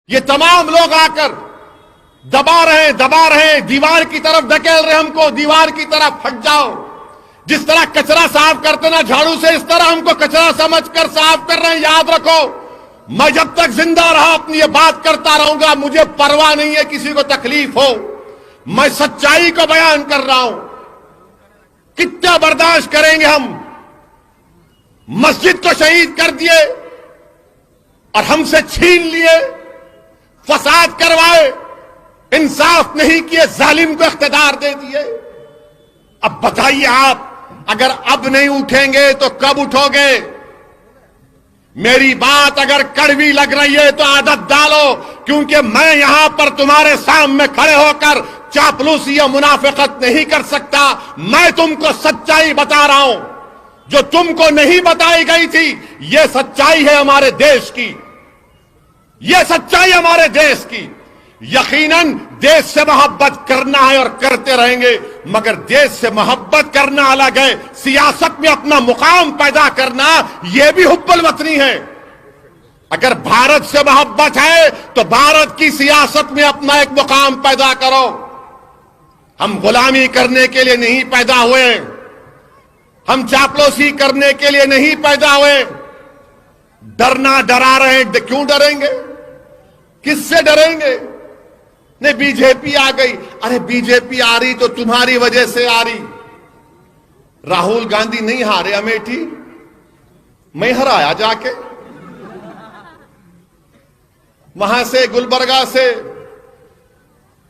ये तमाम लोग आकर दबा रहे हैं, दीवार की तरफ धकेल रहे हमको, दीवार की तरफ हट जाओ। जिस तरह कचरा साफ करते ना झाड़ू से, इस तरह हमको कचरा समझकर साफ कर रहे हैं। याद रखो, मैं जब तक जिंदा रहा अपनी ये बात करता रहूंगा। मुझे परवाह नहीं है किसी को तकलीफ हो, मैं सच्चाई को बयान कर रहा हूं। कितना बर्दाश्त करेंगे हम? मस्जिद को शहीद कर दिए और हमसे छीन लिए, फसाद करवाए, इंसाफ नहीं किए, जालिम को इख्तियार दे दिए। अब बताइए आप, अगर अब नहीं उठेंगे तो कब उठोगे? मेरी बात अगर कड़वी लग रही है तो आदत डालो, क्योंकि मैं यहां पर तुम्हारे सामने खड़े होकर चापलूसी या मुनाफिकत नहीं कर सकता। मैं तुमको सच्चाई बता रहा हूं जो तुमको नहीं बताई गई थी। यह सच्चाई है हमारे देश की, यह सच्चाई हमारे देश की। यकीनन देश से मोहब्बत करना है और करते रहेंगे, मगर देश से मोहब्बत करना अलग है, सियासत में अपना मुकाम पैदा करना यह भी हुब्बुल वतनी है। अगर भारत से मोहब्बत है तो भारत की सियासत में अपना एक मुकाम पैदा करो। हम गुलामी करने के लिए नहीं पैदा हुए, हम चापलूसी करने के लिए नहीं पैदा हुए। डरना डरा रहे हैं, क्यों डरेंगे? किससे डरेंगे? नहीं, बीजेपी आ गई। अरे बीजेपी आ रही तो तुम्हारी वजह से आ रही। राहुल गांधी नहीं हारे अमेठी, मैं हराया जाके। वहां से गुलबर्गा से,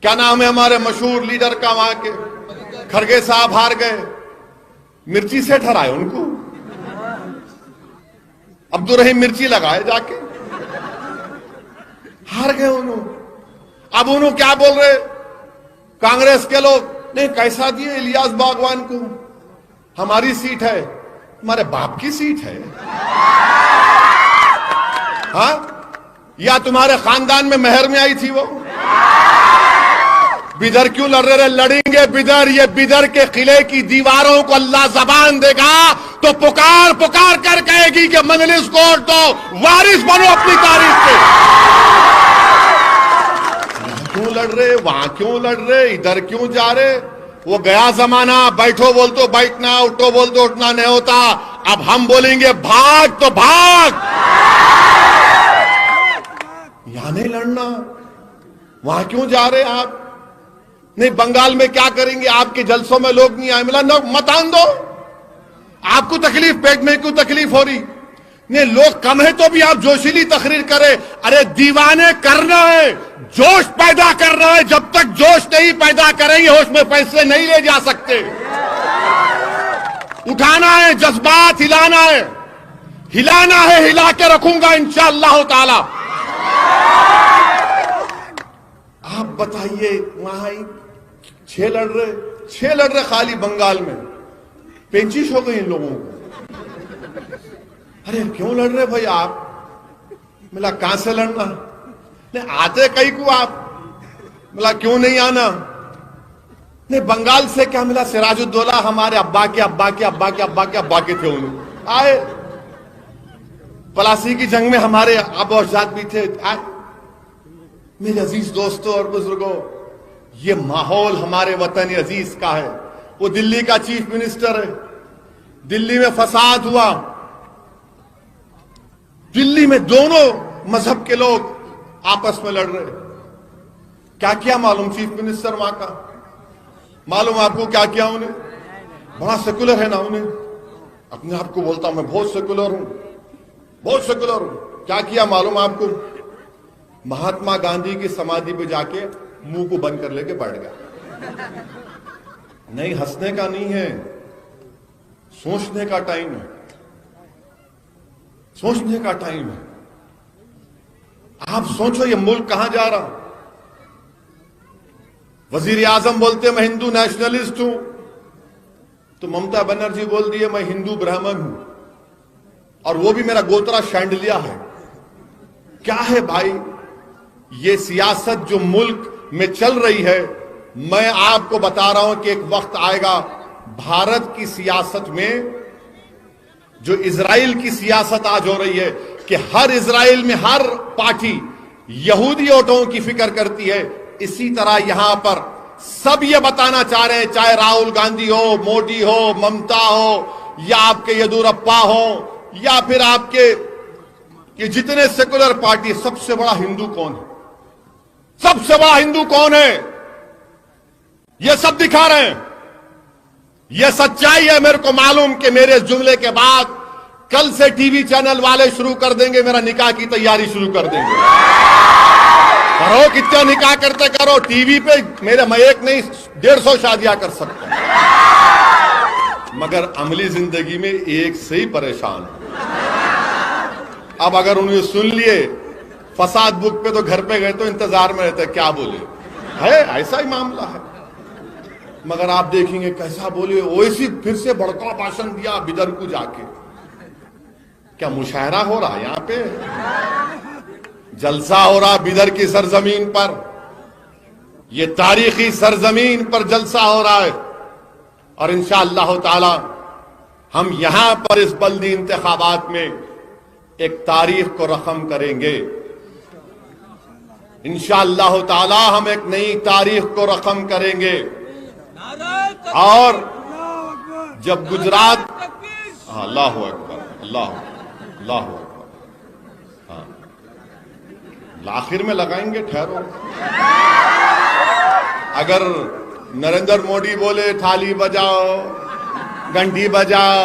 क्या नाम है हमारे मशहूर लीडर का, वहां के खड़गे साहब हार गए, मिर्ची से ठहराए उनको। अब्दुल रहीम मिर्ची लगाए जाके, हार गए उन्होंने। अब उन्होंने क्या बोल रहे कांग्रेस के लोग? नहीं, कैसा दिए इलियास बागवान को, हमारी सीट है। तुम्हारे बाप की सीट है? हाँ, या तुम्हारे खानदान में मेहर में आई थी वो? बिदर क्यों लड़ रहे? लड़ेंगे बिदर। ये बिदर के किले की दीवारों को अल्लाह जबान देगा तो पुकार पुकार कर कहेगी कि मजलिस को वोट दो, वारिस बनो अपनी तारीख के। क्यों लड़ रहे? वहां क्यों लड़ रहे? इधर क्यों जा रहे? वो गया जमाना, बैठो बोल तो बैठना, उठो बोल तो उठना नहीं होता। अब हम बोलेंगे भाग तो भाग। यहां नहीं लड़ना, वहां क्यों जा रहे आप? नहीं, बंगाल में क्या करेंगे? आपके जलसों में लोग नहीं आए, मिला न मत आन दो। आपको तकलीफ, पेट में क्यों तकलीफ हो रही? नहीं, लोग कम है तो भी आप जोशीली तकरीर करें। अरे दीवाने करना है, जोश पैदा करना है। जब तक जोश नहीं पैदा करेंगे होश में फैसले नहीं ले जा सकते। उठाना है, जज्बात हिलाना है, हिलाना है, हिला के रखूंगा इंशाअल्लाह ताला। आप बताइए, वहां 6 लड़ रहे खाली बंगाल में, 35 हो गई इन लोगों को। अरे क्यों लड़ रहे भाई आप? मिला कहां से लड़ना? नहीं, आते कई को आप, मिला क्यों नहीं आना? नहीं, बंगाल से क्या मिला? सिराजुद्दौला हमारे अब्बा के अब्बा के अब्बा के अब्बा के अब्बा के थे, उन्होंने आए। पलासी की जंग में हमारे अब्बा अजदाद भी थे, आए। मेरे अजीज दोस्तों और बुजुर्गों, ये माहौल हमारे वतन अजीज का है। वो दिल्ली का चीफ मिनिस्टर है, दिल्ली में फसाद हुआ, दिल्ली में दोनों मजहब के लोग आपस में लड़ रहे। क्या किया मालूम चीफ मिनिस्टर वहां का? मालूम आपको क्या किया उन्हें? बड़ा सेकुलर है ना उन्हें, अपने आप को बोलता हूं मैं बहुत सेकुलर हूं, बहुत सेकुलर हूं। क्या किया मालूम आपको? महात्मा गांधी की समाधि पे जाके मुंह को बंद कर लेके बैठ गया। नहीं, हंसने का नहीं है, सोचने का टाइम है, सोचने का टाइम है। आप सोचो ये मुल्क कहां जा रहा? वजीर आजम बोलते मैं हिंदू नेशनलिस्ट हूं, तो ममता बनर्जी बोल दिए मैं हिंदू ब्राह्मण हूं, और वो भी मेरा गोत्रा शांडिलिया है। क्या है भाई ये सियासत जो मुल्क में चल रही है? मैं आपको बता रहा हूं कि एक वक्त आएगा भारत की सियासत में जो इजराइल की सियासत आज हो रही है कि हर इजराइल में हर पार्टी यहूदी वोटों की फिक्र करती है। इसी तरह यहां पर सब ये बताना चाह रहे हैं, चाहे राहुल गांधी हो, मोदी हो, ममता हो, या आपके येदुरप्पा हो, या फिर आपके ये जितने सेकुलर पार्टी, सबसे बड़ा हिंदू कौन है? सबसे बड़ा हिंदू कौन है? ये सब दिखा रहे हैं। ये सच्चाई है। मेरे को मालूम कि मेरे जुमले के बाद कल से टीवी चैनल वाले शुरू कर देंगे, मेरा निकाह की तैयारी शुरू कर देंगे। करो, कितना निकाह करते करो। टीवी पे मेरे मैं एक नहीं 150 शादियां कर सकता हूं, मगर अमली जिंदगी में एक से ही परेशान हूं। अब अगर उन्हें सुन लिए फसाद बुक पे, तो घर पे गए तो इंतजार में रहते क्या बोले है, ऐसा ही मामला है। मगर आप देखेंगे कैसा बोले, ओवैसी फिर से बड़का भाषण दिया बिदर को जाके। क्या मुशायरा हो रहा है यहां पे? जलसा हो रहा बिदर की सरजमीन पर, यह तारीखी सरजमीन पर जलसा हो रहा है। और इंशाअल्लाह ताला हम यहां पर इस बल्दी इंतखाबात में एक तारीख को रकम करेंगे। इंशाअल्लाह ताला हम एक नई तारीख को रकम करेंगे। और जब गुजरात, अल्लाह अकबर, अल्लाह अकबर, हाँ आखिर में लगाएंगे, ठहरो। अगर नरेंद्र मोदी बोले थाली बजाओ, घंटी बजाओ,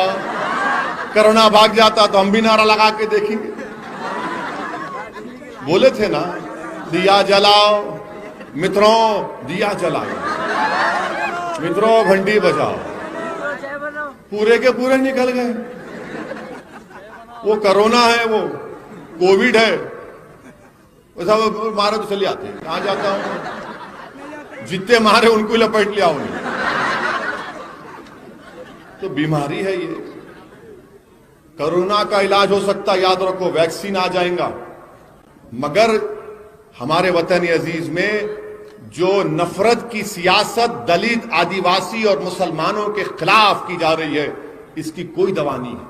कोरोना भाग जाता, तो हम भी नारा लगा के देखेंगे। बोले थे ना, दिया जलाओ मित्रों, दिया जलाओ मित्रों, घंटी बजाओ। पूरे के पूरे निकल गए। वो कोरोना है, वो कोविड है, वैसा वो मारे तो चले आते हैं। कहां जाता हूं, जितने मारे उनको लपेट लिया उन्हें। तो बीमारी है ये। कोरोना का इलाज हो सकता, याद रखो, वैक्सीन आ जाएगा। मगर हमारे वतन अजीज में जो नफरत की सियासत दलित, आदिवासी और मुसलमानों के खिलाफ की जा रही है, इसकी कोई दवा नहीं है।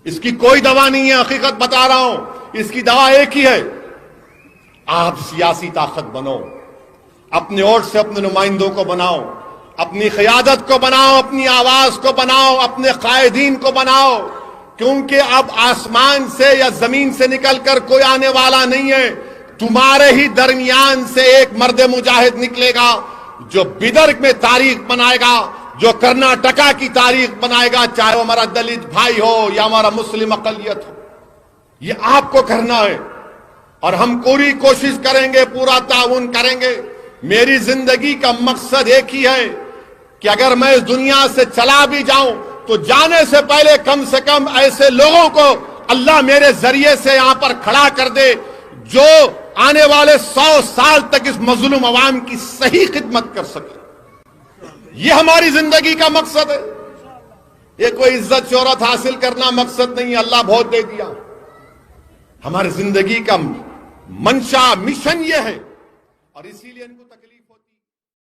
इसकी कोई दवा नहीं है, हकीकत बता रहा हूं। इसकी दवा एक ही है, आप सियासी ताकत बनो, अपने ओर से अपने नुमाइंदों को बनाओ, अपनी क़यादत को बनाओ, अपनी आवाज को बनाओ, अपने कायदीन को बनाओ। क्योंकि अब आसमान से या जमीन से निकलकर कोई आने वाला नहीं है। तुम्हारे ही दरमियान से एक मर्द मुजाहिद निकलेगा जो बिदर में तारीख बनाएगा, जो कर्नाटका की तारीख बनाएगा, चाहे वो हमारा दलित भाई हो या हमारा मुस्लिम अकलियत हो। ये आपको करना है और हम पूरी कोशिश करेंगे, पूरा ताउन करेंगे। मेरी जिंदगी का मकसद एक ही है कि अगर मैं इस दुनिया से चला भी जाऊं तो जाने से पहले कम से कम ऐसे लोगों को अल्लाह मेरे जरिए से यहां पर खड़ा कर दे जो आने वाले 100 साल तक इस मजलूम अवाम की सही खिदमत कर सके। यह हमारी जिंदगी का मकसद है। ये कोई इज्जत शोहरत हासिल करना मकसद नहीं, अल्लाह बहुत दे दिया। हमारी जिंदगी का मंशा, मिशन ये है और इसीलिए इनको तकलीफ